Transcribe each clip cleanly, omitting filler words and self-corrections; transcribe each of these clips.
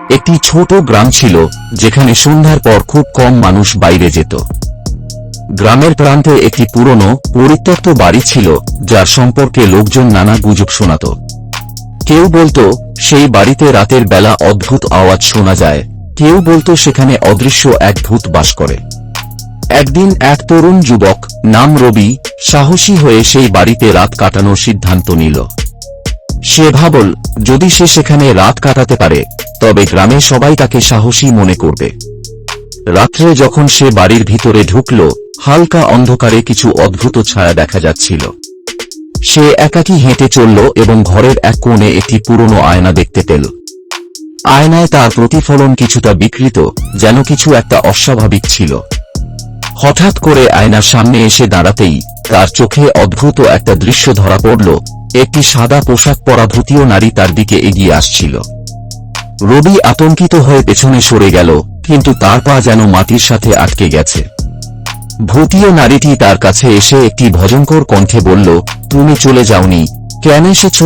একটি ছোট গ্রাম ছিল যেখানে সন্ধ্যার পর খুব কম মানুষ বাইরে যেত। গ্রামের প্রান্তে একটি পুরনো পরিত্যক্ত বাড়ি ছিল যার সম্পর্কে লোকজন নানা গুজব শোনাত। কেউ বলতো সেই বাড়িতে রাতের বেলা অদ্ভুত আওয়াজ শোনা যায়, কেউ বলতো সেখানে অদৃশ্য এক ভূত বাস করে। একদিন এক তরুণ যুবক নাম রবি সাহসী হয়ে সেই বাড়িতে রাত কাটানোর সিদ্ধান্ত নিল। সে ভাবল যদি সে সেখানে রাত কাটাতে পারে তবে গ্রামে সবাই তাকে সাহসী মনে করবে। রাত্রে যখন সে বাড়ির ভিতরে ঢুকল, হালকা অন্ধকারে কিছু অদ্ভুত ছায়া দেখা যাচ্ছিল। সে একাকী হেঁটে চলল এবং ঘরের এক কোণে একটি পুরনো আয়না দেখতে পেল। আয়নায় তার প্রতিফলন কিছুটা বিকৃত, যেন কিছু একটা অস্বাভাবিক ছিল। হঠাৎ করে আয়নার সামনে এসে দাঁড়াতেই তার চোখে অদ্ভুত একটা দৃশ্য ধরা পড়ল। একটি সাদা পোশাক পরা ভূতীয় নারী তার দিকে এগিয়ে আসছিল। রবি আতঙ্কিত হয়ে পেছনে সরে গেল, কিন্তু তার পা যেন মাটির সাথে আটকে গেছে। ভূতীয় নারীটি তার কাছে এসে একটি ভয়ঙ্কর কণ্ঠে বলল, তুমি চলে যাওনি, কেন এসেছ?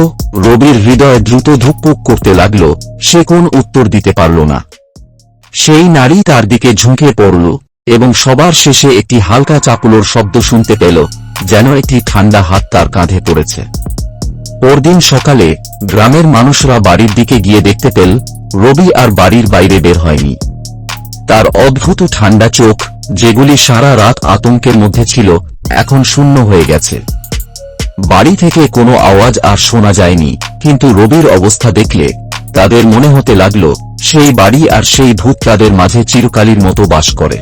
রবির হৃদয় দ্রুত ধুকপুক করতে লাগল, সে কোন উত্তর দিতে পারল না। সেই নারী তার দিকে ঝুঁকে পড়ল এবং সবার শেষে একটি হালকা চাপুলোর শব্দ শুনতে পেল, যেন একটি ঠান্ডা হাত তার কাঁধে পড়েছে। পরদিন সকালে গ্রামের মানুষরা বাড়ির দিকে গিয়ে দেখতে পেল রবি আর বাড়ির বাইরে বের হয়নি। তার অদ্ভুত ঠান্ডা চোখ, যেগুলি সারা রাত আতঙ্কের মধ্যে ছিল, এখন শূন্য হয়ে গেছে। বাড়ি থেকে কোনো আওয়াজ আর শোনা যায়নি, কিন্তু রবির অবস্থা দেখলে তাদের মনে হতে লাগল সেই বাড়ি আর সেই ভূত তাদের মাঝে চিরকালের মতো বাস করে।